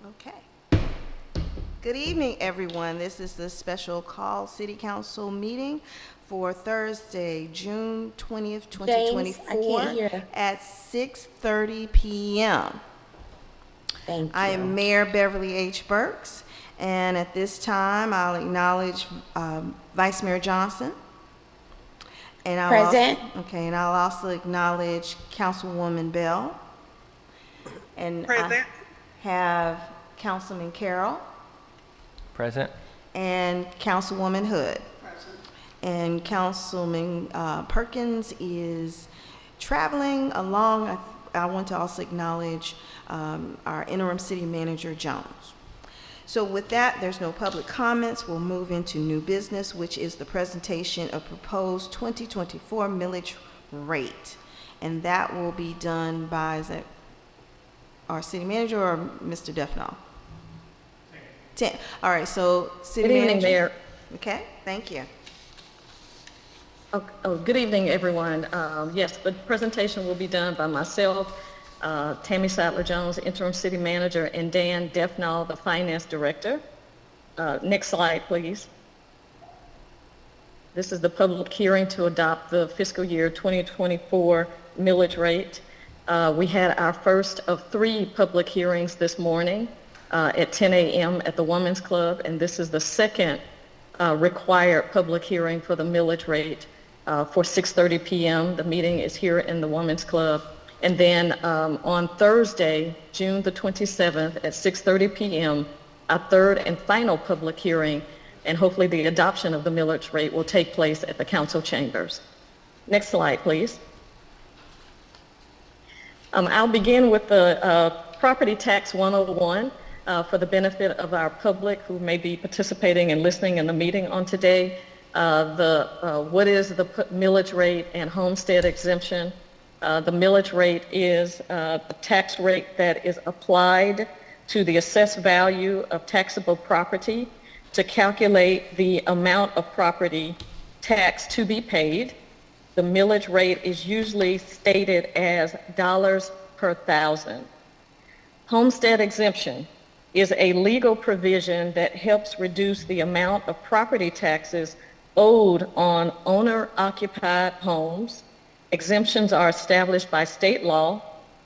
Okay. Good evening, everyone. This is the special call city council meeting for Thursday, June 20th, James, I 2024 can't hear. at 6:30 p.m. Thank I you. am Mayor Beverly H. Burks, and at this time, I'll acknowledge Vice Mayor Johnson. And Present. I'll also acknowledge Councilwoman Bell. And I Present. have Councilman Carroll Present. and Councilwoman Hood. And Councilman Perkins is traveling along. I want to also acknowledge our interim city manager, Jones. So with that, there's no public comments. We'll move into new business, which is the presentation of proposed 2024 millage rate. And that will be done by, is that our city manager or Mr. Defnall? All right, so city Good manager. evening, Mayor. Okay, thank you. Good evening, everyone. Yes, the presentation will be done by myself, Tammy Sadler-Jones, Interim City Manager, and Dan Defnall, the Finance Director. Next slide, please. This is the public hearing to adopt the fiscal year 2024 millage rate. We had our first of 3 public hearings this morning at 10 a.m. at the Women's Club, and this is the second required public hearing for the millage rate for 6:30 p.m. The meeting is here in the Women's Club. And then on Thursday, June the 27th at 6:30 p.m., our third and final public hearing, and hopefully the adoption of the millage rate will take place at the council chambers. Next slide, please. I'll begin with the Property Tax 101 for the benefit of our public who may be participating and listening in the meeting on today. What is the millage rate and homestead exemption? The millage rate is a tax rate that is applied to the assessed value of taxable property to calculate the amount of property tax to be paid. The millage rate is usually stated as dollars per thousand. Homestead exemption is a legal provision that helps reduce the amount of property taxes owed on owner-occupied homes. Exemptions are established by state law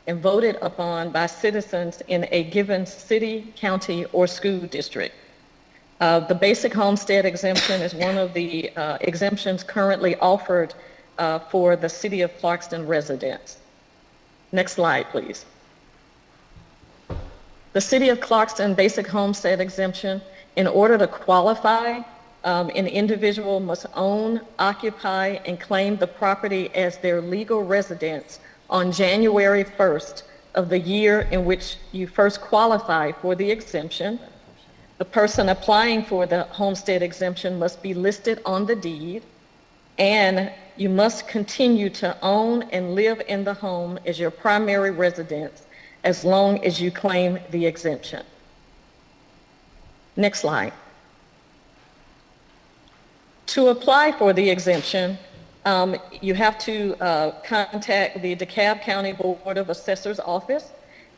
and voted upon by citizens in a given city, county, or school district. The basic homestead exemption is one of the exemptions currently offered for the City of Clarkston residents. Next slide, please. The City of Clarkston basic homestead exemption, in order to qualify, an individual must own, occupy, and claim the property as their legal residence on January 1st of the year in which you first qualify for the exemption. The person applying for the homestead exemption must be listed on the deed, and you must continue to own and live in the home as your primary residence as long as you claim the exemption. Next slide. To apply for the exemption, you have to contact the DeKalb County Board of Assessors office.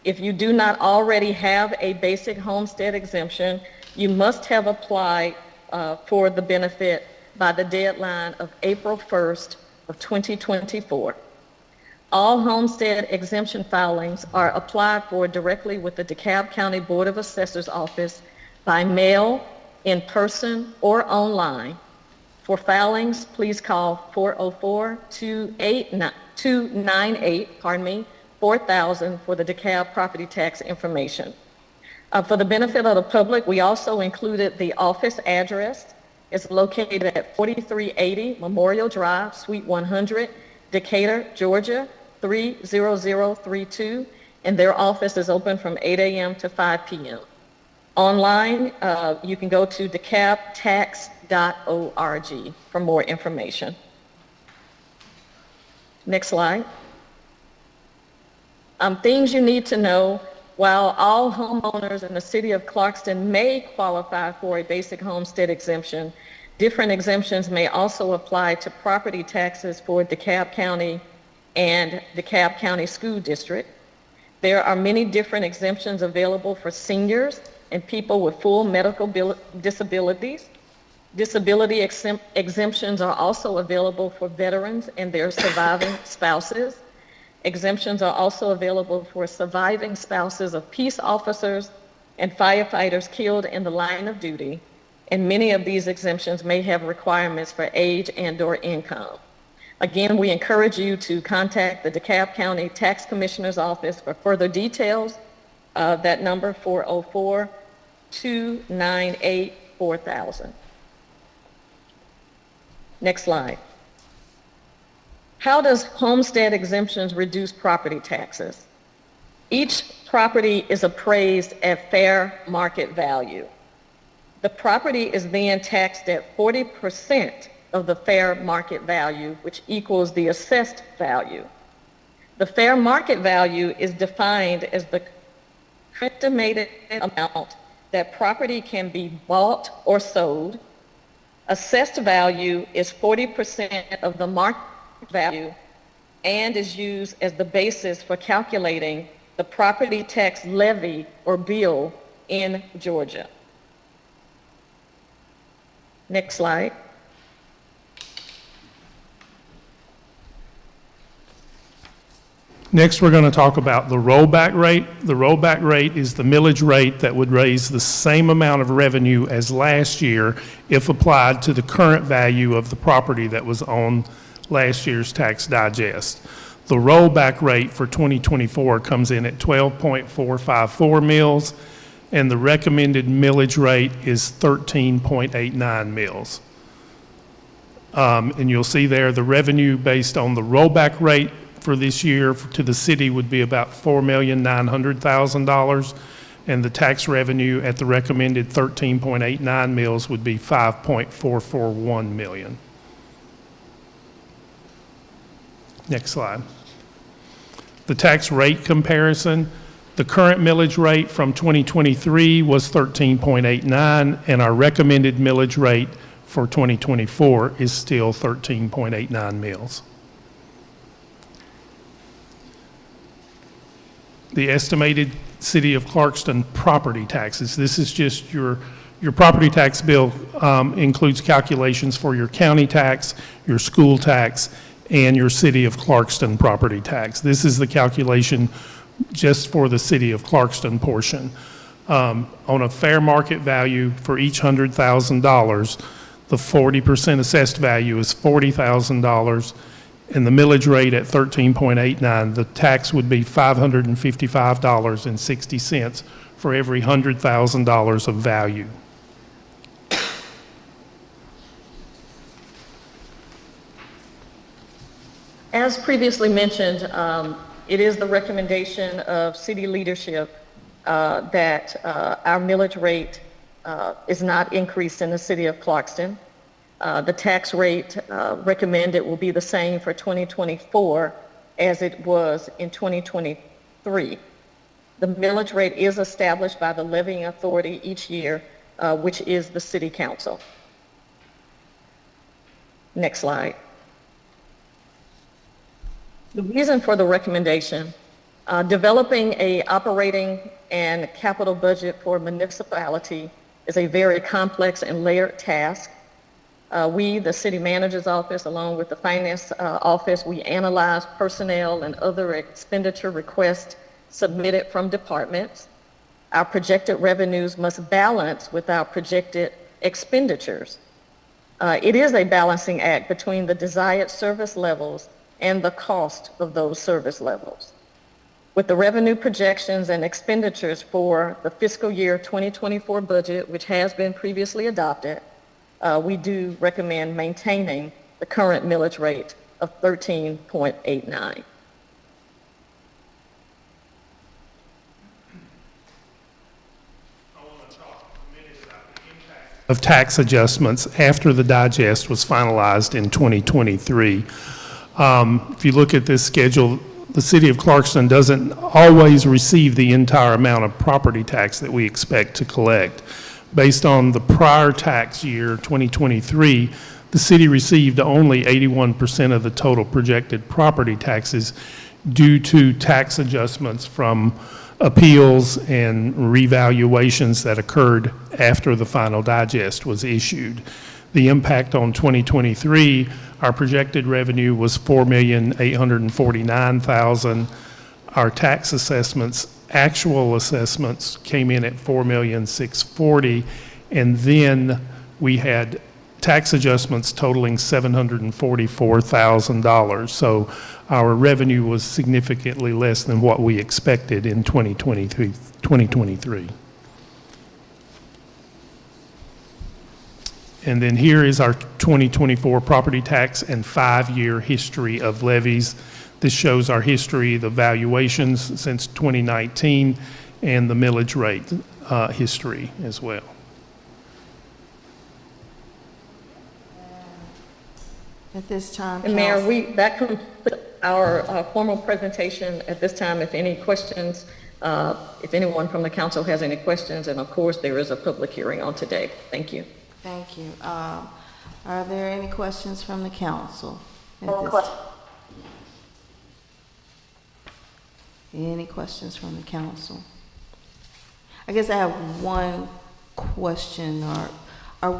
If you do not already have a basic homestead exemption, you must have applied for the benefit by the deadline of April 1st of 2024. All homestead exemption filings are applied for directly with the DeKalb County Board of Assessors office by mail, in person, or online. For filings, please call 404-298-4000 for the DeKalb property tax information. For the benefit of the public, we also included the office address. It's located at 4380 Memorial Drive, Suite 100, Decatur, Georgia, 30032, and their office is open from 8 a.m. to 5 p.m. Online, you can go to decalbtax.org for more information. Next slide. Things you need to know. While all homeowners in the City of Clarkston may qualify for a basic homestead exemption, different exemptions may also apply to property taxes for DeKalb County and DeKalb County School District. There are many different exemptions available for seniors and people with full medical disabilities. Disability exemptions are also available for veterans and their surviving spouses. Exemptions are also available for surviving spouses of peace officers and firefighters killed in the line of duty, and many of these exemptions may have requirements for age and/or income. Again, we encourage you to contact the DeKalb County Tax Commissioner's Office for further details. That number 404-298-4000. Next slide. How does homestead exemptions reduce property taxes? Each property is appraised at fair market value. The property is then taxed at 40% of the fair market value, which equals the assessed value. The fair market value is defined as the estimated amount that property can be bought or sold. Assessed value is 40% of the market value and is used as the basis for calculating the property tax levy or bill in Georgia. Next slide. Next, we're going to talk about the rollback rate. The rollback rate is the millage rate that would raise the same amount of revenue as last year if applied to the current value of the property that was on last year's tax digest. The rollback rate for 2024 comes in at 12.454 mills, and the recommended millage rate is 13.89 mills. And you'll see there the revenue based on the rollback rate for this year to the city would be about $4,900,000, and the tax revenue at the recommended 13.89 mills would be $5.441 million. Next slide. The tax rate comparison. The current millage rate from 2023 was 13.89, and our recommended millage rate for 2024 is still 13.89 mills. The estimated City of Clarkston property taxes. This is just your property tax bill includes calculations for your county tax, your school tax, and your City of Clarkston property tax. This is the calculation just for the City of Clarkston portion. On a fair market value for each $100,000, the 40% assessed value is $40,000, and the millage rate at 13.89, the tax would be $555.60 for every $100,000 of value. As previously mentioned, it is the recommendation of city leadership that our millage rate is not increased in the City of Clarkston. The tax rate recommended will be the same for 2024 as it was in 2023. The millage rate is established by the levying authority each year, which is the City Council. Next slide. The reason for the recommendation, developing a operating and capital budget for a municipality is a very complex and layered task. We, the city manager's office, along with the finance office, we analyze personnel and other expenditure requests submitted from departments. Our projected revenues must balance with our projected expenditures. It is a balancing act between the desired service levels and the cost of those service levels. With the revenue projections and expenditures for the fiscal year 2024 budget, which has been previously adopted, we do recommend maintaining the current millage rate of 13.89. Of tax adjustments after the digest was finalized in 2023. If you look at this schedule, the City of Clarkston doesn't always receive the entire amount of property tax that we expect to collect. Based on the prior tax year, 2023, the city received only 81% of the total projected property taxes due to tax adjustments from appeals and revaluations that occurred after the final digest was issued. The impact on 2023, our projected revenue was $4,849,000. Our tax assessments, actual assessments came in at $4,640,000, and then we had tax adjustments totaling $744,000. So our revenue was significantly less than what we expected in 2023. And then here is our 2024 property tax and 5-year history of levies. This shows our history, the valuations since 2019, and the millage rate history as well. At this time, And Mayor, council. that completes our formal presentation. At this time, if any questions, if anyone from the council has any questions, and of course, there is a public hearing on today. Thank you. Thank you. Are there any questions from the council? Any questions from the council? I guess I have one question.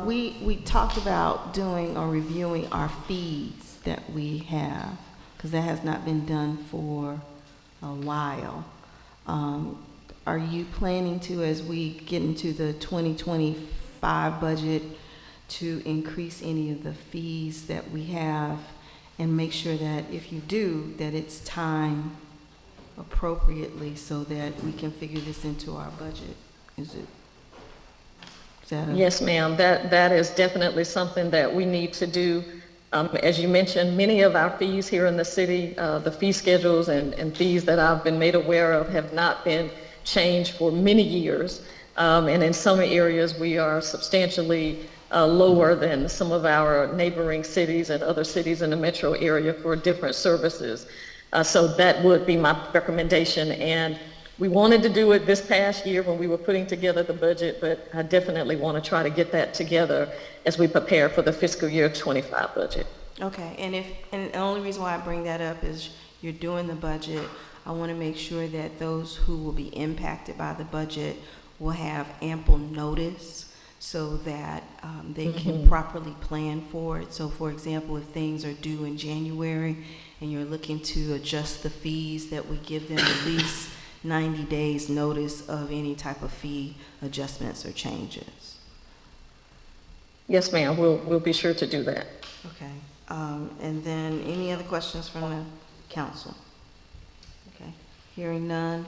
We talked about doing or reviewing our fees that we have, because that has not been done for a while. Are you planning to, as we get into the 2025 budget, to increase any of the fees that we have and make sure that if you do, that it's timed appropriately so that we can figure this into our budget? Is that a... Yes, ma'am. That is definitely something that we need to do. As you mentioned, many of our fees here in the city, the fee schedules and fees that I've been made aware of have not been changed for many years. And in some areas, we are substantially lower than some of our neighboring cities and other cities in the metro area for different services. So that would be my recommendation. And we wanted to do it this past year when we were putting together the budget, but I definitely want to try to get that together as we prepare for the fiscal year 25 budget. Okay, and the only reason why I bring that up is you're doing the budget. I want to make sure that those who will be impacted by the budget will have ample notice so that they can properly plan for it. So for example, if things are due in January and you're looking to adjust the fees, that we give them at least 90 days notice of any type of fee adjustments or changes. Yes, ma'am. We'll be sure to do that. Okay, and then any other questions from the council? Okay, hearing none,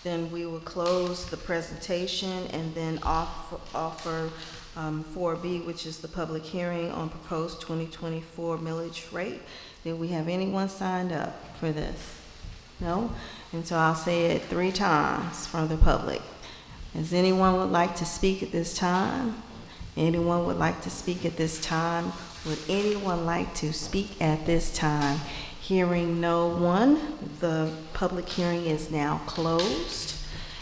then we will close the presentation and then offer 4B, which is the public hearing on proposed 2024 millage rate. Did we have anyone signed up for this? No? And so I'll say it 3 times for the public. Does anyone would like to speak at this time? Anyone would like to speak at this time? Would anyone like to speak at this time? Hearing no one, the public hearing is now closed.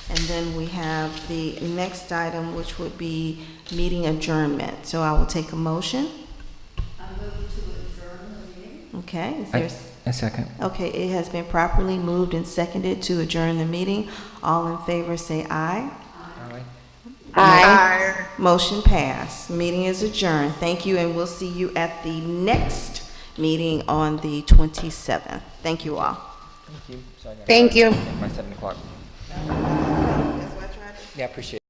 And then we have the next item, which would be meeting adjournment. So I will take a motion. I move to adjourn the meeting. Okay, is there... A second. Okay, it has been properly moved and seconded to adjourn the meeting. All in favor say aye. Aye. Motion passed. Meeting is adjourned. Thank you, and we'll see you at the next meeting on the 27th. Thank you all. Thank you. Sorry, I gotta Thank you. make my 7 o'clock. Yeah, I appreciate it.